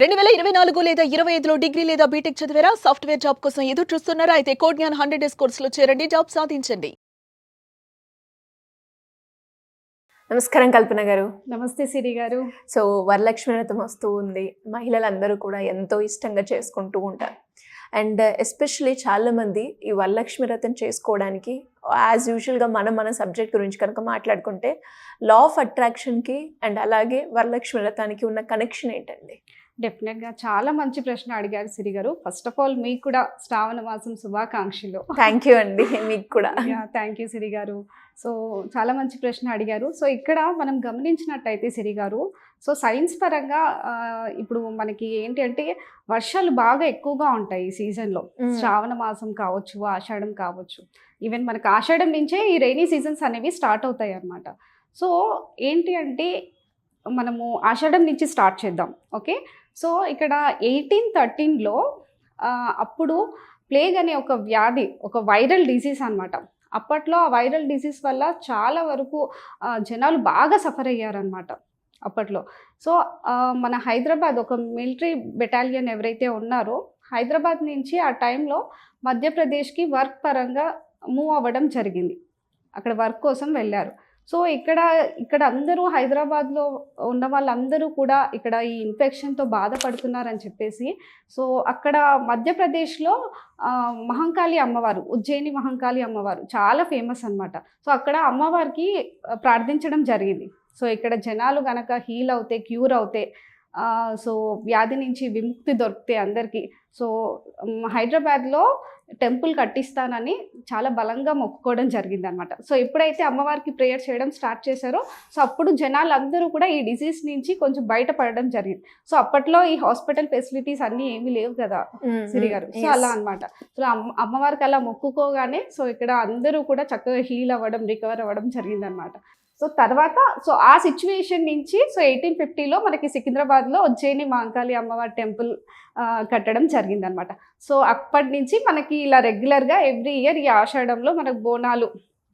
2024 లేదా 25లో డిగ్రీ లేదా బీటెక్ చదివారా? సాఫ్ట్‌వేర్ జాబ్ కోసం ఎదురు చూస్తున్నారా? అయితే కోడ్ జ్ఞాన్ 100 డేస్ కోర్సులో చేరండి, జాబ్ సాధించండి. నమస్కారం కల్పన గారు. నమస్తే సిరి గారు. సో వరలక్ష్మి వ్రతం వస్తూ ఉంది. మహిళలందరూ కూడా ఎంతో ఇష్టంగా చేసుకుంటూ ఉంటారు. అండ్ ఎస్పెషలీ చాలామంది ఈ వరలక్ష్మి వ్రతం చేసుకోవడానికి యాజ్ యూజువల్గా మన సబ్జెక్ట్ గురించి కనుక మాట్లాడుకుంటే లా ఆఫ్ అట్రాక్షన్కి అండ్ అలాగే వరలక్ష్మి వ్రతానికి ఉన్న కనెక్షన్ ఏంటండి? డెఫినెట్గా చాలా మంచి ప్రశ్న అడిగారు సిరి గారు. ఫస్ట్ ఆఫ్ ఆల్ మీకు కూడా శ్రావణ మాసం శుభాకాంక్షలు. థ్యాంక్ యూ అండి, మీకు కూడా. థ్యాంక్ యూ సిరి గారు. సో చాలా మంచి ప్రశ్న అడిగారు. సో ఇక్కడ మనం గమనించినట్టయితే సిరి గారు, సో సైన్స్ పరంగా ఇప్పుడు మనకి ఏంటి అంటే వర్షాలు బాగా ఎక్కువగా ఉంటాయి ఈ సీజన్లో. శ్రావణ మాసం కావచ్చు, ఆషాఢం కావచ్చు, ఈవెన్ మనకి ఆషాఢం నుంచే ఈ రైనీ సీజన్స్ అనేవి స్టార్ట్ అవుతాయి అన్నమాట. సో ఏంటి అంటే మనము ఆషాఢం నుంచి స్టార్ట్ చేద్దాం. ఓకే, సో ఇక్కడ 1813లో అప్పుడు ప్లేగ్ అనే ఒక వ్యాధి, ఒక వైరల్ డిసీజ్ అనమాట. అప్పట్లో ఆ వైరల్ డిసీజ్ వల్ల చాలా వరకు జనాలు బాగా సఫర్ అయ్యారనమాట అప్పట్లో. సో మన హైదరాబాద్ ఒక మిలిటరీ బెటాలియన్ ఎవరైతే ఉన్నారో హైదరాబాద్ నుంచి ఆ టైంలో మధ్యప్రదేశ్కి వర్క్ పరంగా మూవ్ అవ్వడం జరిగింది. అక్కడ వర్క్ కోసం వెళ్ళారు. సో ఇక్కడ అందరూ హైదరాబాద్లో ఉన్న వాళ్ళందరూ కూడా ఇక్కడ ఈ ఇన్ఫెక్షన్తో బాధపడుతున్నారని చెప్పేసి, సో అక్కడ మధ్యప్రదేశ్లో మహంకాళి అమ్మవారు, ఉజ్జయిని మహంకాళి అమ్మవారు చాలా ఫేమస్ అనమాట. సో అక్కడ అమ్మవారికి ప్రార్థించడం జరిగింది. సో ఇక్కడ జనాలు కనుక హీల్ అవుతే, క్యూర్ అవుతే, సో వ్యాధి నుంచి విముక్తి దొరికితే అందరికీ, సో హైదరాబాద్లో టెంపుల్ కట్టిస్తానని చాలా బలంగా మొక్కుకోవడం జరిగింది అనమాట. సో ఎప్పుడైతే అమ్మవారికి ప్రేయర్ చేయడం స్టార్ట్ చేశారో, సో అప్పుడు జనాలు అందరూ కూడా ఈ డిసీజ్ నుంచి కొంచెం బయటపడడం జరిగింది. సో అప్పట్లో ఈ హాస్పిటల్ ఫెసిలిటీస్ అన్నీ ఏమీ లేవు కదా సిరి గారు. సో అలా అనమాట. సో అమ్మవారికి అలా మొక్కుకోగానే సో ఇక్కడ అందరూ కూడా చక్కగా హీల్ అవ్వడం, రికవర్ అవ్వడం జరిగింది అనమాట. సో తర్వాత సో ఆ సిచ్యువేషన్ నుంచి సో 1850లో మనకి సికింద్రాబాద్లో ఉజ్జయిని మహంకాళి అమ్మవారి టెంపుల్ కట్టడం జరిగిందనమాట. సో అప్పటి నుంచి మనకి ఇలా రెగ్యులర్గా ఎవ్రీ ఇయర్ ఈ ఆషాఢంలో మనకు బోనాలు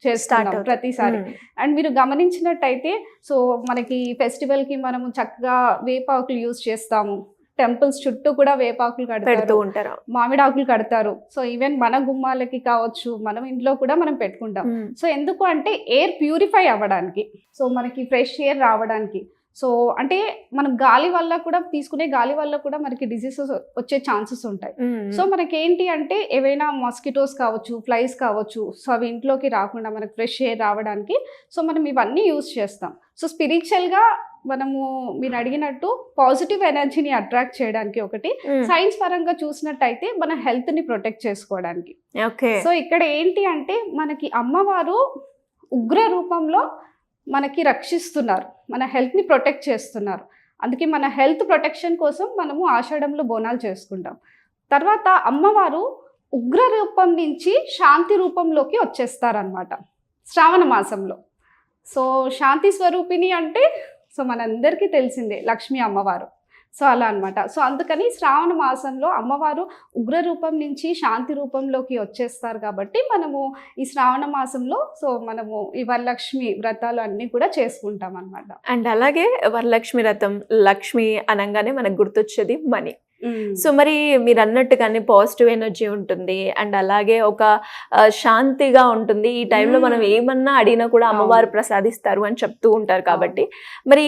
చేస్తాం ప్రతిసారి. అండ్ మీరు గమనించినట్టయితే సో మనకి ఫెస్టివల్కి మనము చక్కగా వేపాకులు యూజ్ చేస్తాము. టెంపుల్స్ చుట్టూ కూడా వేపాకులు కడతారు, మామిడాకులు కడతారు. సో ఈవెన్ మన గుమ్మాలకి కావచ్చు, మనం ఇంట్లో కూడా మనం పెట్టుకుంటాం. సో ఎందుకు అంటే ఎయిర్ ప్యూరిఫై అవ్వడానికి, సో మనకి ఫ్రెష్ ఎయిర్ రావడానికి. సో అంటే మనం గాలి వల్ల కూడా, తీసుకునే గాలి వల్ల కూడా మనకి డిసీజెస్ వచ్చే ఛాన్సెస్ ఉంటాయి. సో మనకి ఏంటి అంటే ఏవైనా మాస్కిటోస్ కావచ్చు, ఫ్లైస్ కావచ్చు, సో అవి ఇంట్లోకి రాకుండా మనకు ఫ్రెష్ ఎయిర్ రావడానికి సో మనం ఇవన్నీ యూజ్ చేస్తాం. సో స్పిరిచువల్గా మనము మీరు అడిగినట్టు పాజిటివ్ ఎనర్జీని అట్రాక్ట్ చేయడానికి ఒకటి, సైన్స్ పరంగా చూసినట్టయితే మన హెల్త్ని ప్రొటెక్ట్ చేసుకోవడానికి. సో ఇక్కడ ఏంటి అంటే మనకి అమ్మవారు ఉగ్ర రూపంలో మనకి రక్షిస్తున్నారు, మన హెల్త్ని ప్రొటెక్ట్ చేస్తున్నారు. అందుకే మన హెల్త్ ప్రొటెక్షన్ కోసం మనము ఆషాఢంలో బోనాలు చేసుకుంటాం. తర్వాత అమ్మవారు ఉగ్ర రూపం నుంచి శాంతి రూపంలోకి వచ్చేస్తారనమాట శ్రావణ మాసంలో. సో శాంతి స్వరూపిణి అంటే సో మనందరికీ తెలిసిందే లక్ష్మీ అమ్మవారు. సో అలా అనమాట. సో అందుకని శ్రావణ మాసంలో అమ్మవారు ఉగ్ర రూపం నుంచి శాంతి రూపంలోకి వచ్చేస్తారు కాబట్టి మనము ఈ శ్రావణ మాసంలో సో మనము ఈ వరలక్ష్మి వ్రతాలు అన్నీ కూడా చేసుకుంటాం అనమాట. అండ్ అలాగే వరలక్ష్మి వ్రతం, లక్ష్మి అనగానే మనకు గుర్తొచ్చేది మనీ. సో మరి మీరు అన్నట్టుగానే పాజిటివ్ ఎనర్జీ ఉంటుంది అండ్ అలాగే ఒక శాంతిగా ఉంటుంది. ఈ టైంలో మనం ఏమన్నా అడిగినా కూడా అమ్మవారు ప్రసాదిస్తారు అని చెప్తూ ఉంటారు. కాబట్టి మరి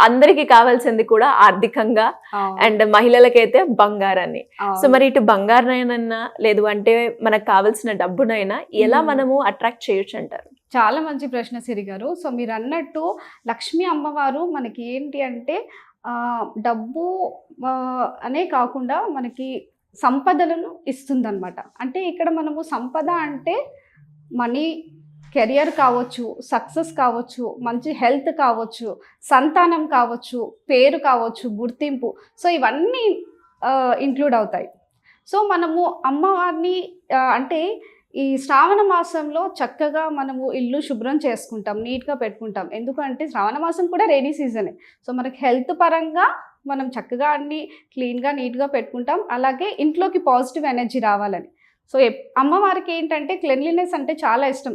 అందరికీ కావాల్సింది కూడా ఆర్థికంగా అండ్ మహిళలకైతే బంగారాన్ని. సో మరి ఇటు బంగారనైనా లేదు అంటే మనకు కావాల్సిన డబ్బునైనా ఎలా మనము అట్రాక్ట్ చేయొచ్చు అంటారు? చాలా మంచి ప్రశ్న సిరి గారు. సో మీరు అన్నట్టు లక్ష్మీ అమ్మవారు మనకి ఏంటి అంటే డబ్బు అనే కాకుండా మనకి సంపదలను ఇస్తుందన్నమాట. అంటే ఇక్కడ మనము సంపద అంటే మనీ, కెరియర్ కావచ్చు, సక్సెస్ కావచ్చు, మంచి హెల్త్ కావచ్చు, సంతానం కావచ్చు, పేరు కావచ్చు, గుర్తింపు, సో ఇవన్నీ ఇంక్లూడ్ అవుతాయి. సో మనము అమ్మవారిని అంటే ఈ శ్రావణ మాసంలో చక్కగా మనము ఇల్లు శుభ్రం చేసుకుంటాం, నీట్గా పెట్టుకుంటాం. ఎందుకంటే శ్రావణ మాసం కూడా రైనీ సీజనే. సో మనకి హెల్త్ పరంగా మనం చక్కగా అన్ని క్లీన్గా నీట్గా పెట్టుకుంటాం. అలాగే ఇంట్లోకి పాజిటివ్ ఎనర్జీ రావాలని. సో అమ్మవారికి ఏంటంటే క్లెన్లీనెస్ అంటే చాలా ఇష్టం.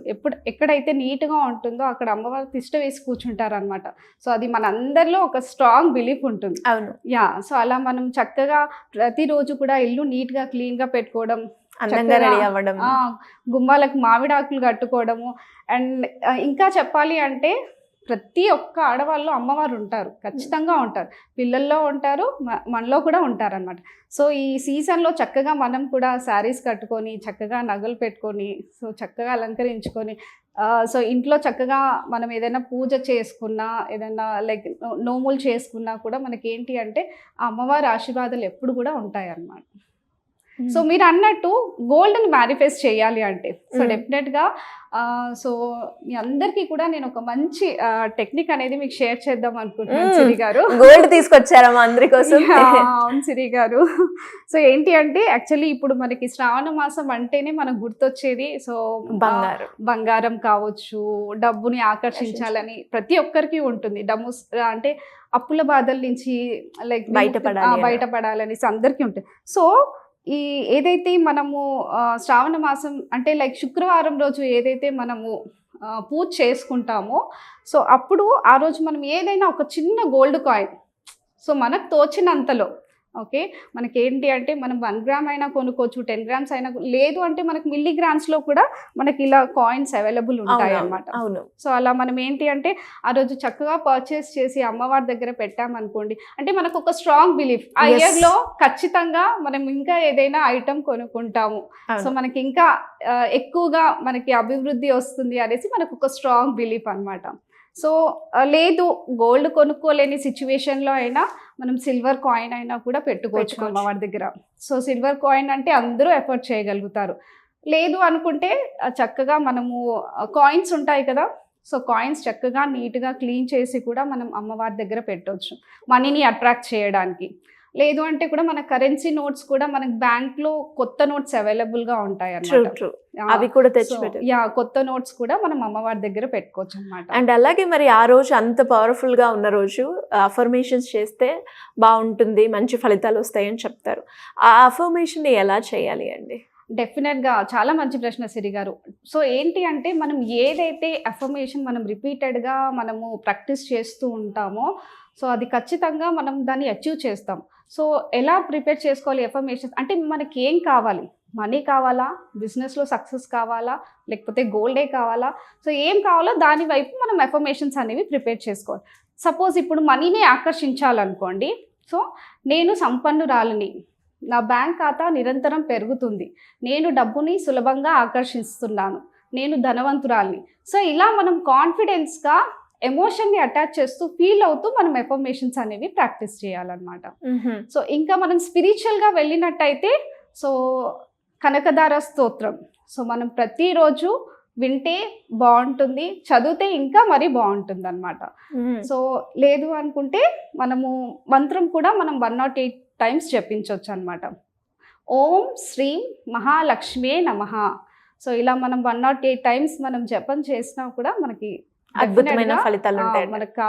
ఎక్కడైతే నీట్గా ఉంటుందో అక్కడ అమ్మవారు తిష్ట వేసి కూర్చుంటారు అనమాట. సో అది మన అందరిలో ఒక స్ట్రాంగ్ బిలీఫ్ ఉంటుంది. అవును. సో అలా మనం చక్కగా ప్రతిరోజు కూడా ఇల్లు నీట్గా క్లీన్గా పెట్టుకోవడం, అందంగా రెడీ అవ్వడం, గుమ్మాలకు మామిడాకులు కట్టుకోవడము. అండ్ ఇంకా చెప్పాలి అంటే ప్రతి ఒక్క ఆడవాళ్ళు అమ్మవారు ఉంటారు, ఖచ్చితంగా ఉంటారు. పిల్లల్లో ఉంటారు, మనలో కూడా ఉంటారు అనమాట. సో ఈ సీజన్లో చక్కగా మనం కూడా శారీస్ కట్టుకొని చక్కగా నగలు పెట్టుకొని సో చక్కగా అలంకరించుకొని సో ఇంట్లో చక్కగా మనం ఏదైనా పూజ చేసుకున్నా, ఏదైనా లైక్ నోములు చేసుకున్నా కూడా మనకి ఏంటి అంటే ఆ అమ్మవారి ఆశీర్వాదాలు ఎప్పుడు కూడా ఉంటాయి అన్నమాట. సో మీరు అన్నట్టు గోల్డ్ని మేనిఫెస్ట్ చేయాలి అంటే సో డెఫినెట్గా సో మీ అందరికీ కూడా నేను ఒక మంచి టెక్నిక్ అనేది మీకు షేర్ చేద్దాం అనుకుంటున్నాను సిరి గారు. గోల్డ్ తీసుకొచ్చారా మా అందరి కోసం? అవును సిరి గారు. సో ఏంటి అంటే యాక్చువల్లీ ఇప్పుడు మనకి శ్రావణ మాసం అంటేనే మనకు గుర్తొచ్చేది సో బంగారం కావచ్చు, డబ్బుని ఆకర్షించాలని ప్రతి ఒక్కరికి ఉంటుంది. డబ్బు అంటే అప్పుల బాధల నుంచి లైక్ బయటపడాలని అందరికీ ఉంటుంది. సో ఈ ఏదైతే మనము శ్రావణ మాసం అంటే లైక్ శుక్రవారం రోజు ఏదైతే మనము పూజ చేసుకుంటామో సో అప్పుడు ఆ రోజు మనం ఏదైనా ఒక చిన్న గోల్డ్ కాయిన్ సో మనకు తోచినంతలో ఓకే, మనకి ఏంటి అంటే మనం 1 గ్రామ్ అయినా కొనుక్కోవచ్చు, 10 గ్రామ్స్ అయినా, లేదు అంటే మనకి మిల్లీగ్రామ్స్లో కూడా మనకి ఇలా కాయిన్స్ అవైలబుల్ ఉంటాయి అన్నమాట. అవును. సో అలా మనం ఏంటి అంటే ఆ రోజు చక్కగా పర్చేస్ చేసి అమ్మవారి దగ్గర పెట్టామనుకోండి, అంటే మనకు ఒక స్ట్రాంగ్ బిలీఫ్ ఆ ఇయర్లో ఖచ్చితంగా మనం ఇంకా ఏదైనా ఐటమ్ కొనుక్కుంటాము, సో మనకి ఇంకా ఎక్కువగా మనకి అభివృద్ధి వస్తుంది అనేసి మనకు ఒక స్ట్రాంగ్ బిలీఫ్ అన్నమాట. సో లేదు గోల్డ్ కొనుక్కోలేని సిచ్యువేషన్లో అయినా మనం సిల్వర్ కాయిన్ అయినా కూడా పెట్టుకోవచ్చు అమ్మవారి దగ్గర. సో సిల్వర్ కాయిన్ అంటే అందరూ ఎఫర్ట్ చేయగలుగుతారు. లేదు అనుకుంటే చక్కగా మనము కాయిన్స్ ఉంటాయి కదా, సో కాయిన్స్ చక్కగా నీట్గా క్లీన్ చేసి కూడా మనం అమ్మవారి దగ్గర పెట్టవచ్చు మనీని అట్రాక్ట్ చేయడానికి. లేదు అంటే కూడా మన కరెన్సీ నోట్స్ కూడా మనకి బ్యాంక్లో కొత్త నోట్స్ అవైలబుల్గా ఉంటాయి అన్నమాట. అవి కూడా తెచ్చిపెట్టారు. కొత్త నోట్స్ కూడా మనం అమ్మవారి దగ్గర పెట్టుకోవచ్చు అన్నమాట. అండ్ అలాగే మరి ఆ రోజు అంత పవర్ఫుల్గా ఉన్న రోజు అఫర్మేషన్స్ చేస్తే బాగుంటుంది, మంచి ఫలితాలు వస్తాయని చెప్తారు. ఆ అఫర్మేషన్ ఎలా చేయాలి అండి? డెఫినెట్గా చాలా మంచి ప్రశ్న సిరి గారు. సో ఏంటి అంటే మనం ఏదైతే అఫర్మేషన్ మనం రిపీటెడ్గా మనము ప్రాక్టీస్ చేస్తూ ఉంటామో సో అది ఖచ్చితంగా మనం దాన్ని అచీవ్ చేస్తాం. సో ఎలా ప్రిపేర్ చేసుకోవాలి అఫర్మేషన్స్ అంటే మనకి ఏం కావాలి, మనీ కావాలా, బిజినెస్లో సక్సెస్ కావాలా, లేకపోతే గోల్డే కావాలా, సో ఏం కావాలో దాని వైపు మనం అఫర్మేషన్స్ అనేవి ప్రిపేర్ చేసుకోవాలి. సపోజ్ ఇప్పుడు మనీని ఆకర్షించాలనుకోండి, సో నేను సంపన్నురాలిని, నా బ్యాంక్ ఖాతా నిరంతరం పెరుగుతుంది, నేను డబ్బుని సులభంగా ఆకర్షిస్తున్నాను, నేను ధనవంతురాలిని. సో ఇలా మనం కాన్ఫిడెన్స్గా ఎమోషన్ని అటాచ్ చేస్తూ ఫీల్ అవుతూ మనం ఎఫర్మేషన్స్ అనేవి ప్రాక్టీస్ చేయాలన్నమాట. సో ఇంకా మనం స్పిరిచువల్గా వెళ్ళినట్టయితే సో కనకదార స్తోత్రం సో మనం ప్రతిరోజు వింటే బాగుంటుంది, చదివితే ఇంకా మరీ బాగుంటుంది అన్నమాట. సో లేదు అనుకుంటే మనము మంత్రం కూడా మనం 108 టైమ్స్ జపించవచ్చు అన్నమాట. ఓం శ్రీం మహాలక్ష్మే నమః. సో ఇలా మనం 108 టైమ్స్ మనం జపం చేసినా కూడా మనకి అద్భుతమైన ఫలితాలు ఉంటాయి. మనకు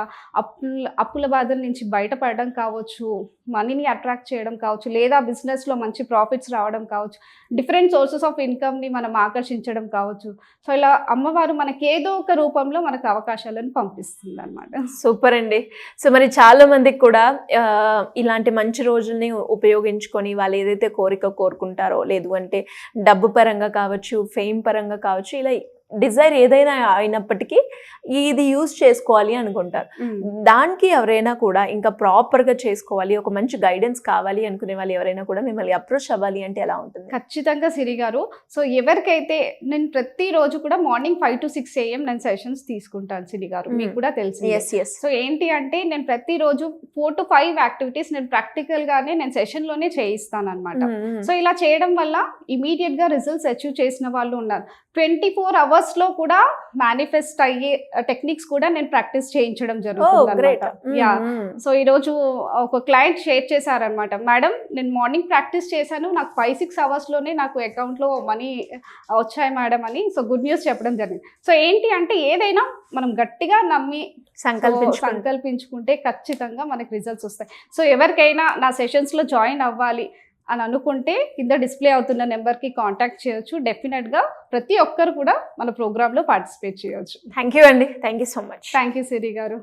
అప్పుల బాధల నుంచి బయటపడడం కావచ్చు, మనీని అట్రాక్ట్ చేయడం కావచ్చు, లేదా బిజినెస్లో మంచి ప్రాఫిట్స్ రావడం కావచ్చు, డిఫరెంట్ సోర్సెస్ ఆఫ్ ఇన్కమ్ని మనం ఆకర్షించడం కావచ్చు. సో ఇలా అమ్మవారు మనకి ఏదో ఒక రూపంలో మనకు అవకాశాలను పంపిస్తుంది అన్నమాట. సూపర్ అండి. సో మరి చాలా మందికి కూడా ఇలాంటి మంచి రోజుల్ని ఉపయోగించుకొని వాళ్ళు ఏదైతే కోరిక కోరుకుంటారో, లేదు అంటే డబ్బు పరంగా కావచ్చు, ఫేమ్ పరంగా కావచ్చు, ఇలా డిజైర్ ఏదైనా అయినప్పటికీ ఇది యూజ్ చేసుకోవాలి అనుకుంటారు. దానికి ఎవరైనా కూడా ఇంకా ప్రాపర్గా చేసుకోవాలి, ఒక మంచి గైడెన్స్ కావాలి అనుకునే వాళ్ళు ఎవరైనా కూడా మిమ్మల్ని అప్రోచ్ అవ్వాలి అంటే ఎలా ఉంటుంది? ఖచ్చితంగా సిరి గారు. సో ఎవరికైతే నేను ప్రతిరోజు కూడా మార్నింగ్ 5 to 6 AM నేను సెషన్స్ తీసుకుంటాను సిరి గారు, మీకు కూడా తెలిసింది. సో ఏంటి అంటే నేను ప్రతిరోజు 4 to 5 యాక్టివిటీస్ నేను ప్రాక్టికల్గానే నేను సెషన్లోనే చేయిస్తాను అనమాట. సో ఇలా చేయడం వల్ల ఇమీడియట్గా రిజల్ట్స్ అచీవ్ చేసిన వాళ్ళు ఉన్నారు. 24 hours లో కూడా మేనిఫెస్ట్ అయ్యే టెక్నిక్స్ కూడా నేను ప్రాక్టీస్ చేయించడం జరుగుతుంది. సో ఈరోజు ఒక క్లయింట్ షేర్ చేశారనమాట, మేడం నేను మార్నింగ్ ప్రాక్టీస్ చేశాను, నాకు 5-6 hours లోనే నాకు అకౌంట్లో మనీ వచ్చాయి మేడం అని సో గుడ్ న్యూస్ చెప్పడం జరిగింది. సో ఏంటి అంటే ఏదైనా మనం గట్టిగా నమ్మి సంకల్పించుకుంటే ఖచ్చితంగా మనకి రిజల్ట్స్ వస్తాయి. సో ఎవరికైనా నా సెషన్స్లో జాయిన్ అవ్వాలి అని అనుకుంటే కింద డిస్ప్లే అవుతున్న నెంబర్కి కాంటాక్ట్ చేయొచ్చు. డెఫినెట్గా ప్రతి ఒక్కరు కూడా మన ప్రోగ్రాంలో పార్టిసిపేట్ చేయొచ్చు. థ్యాంక్ యూ అండి, thank you so much. Thank you Siri గారు.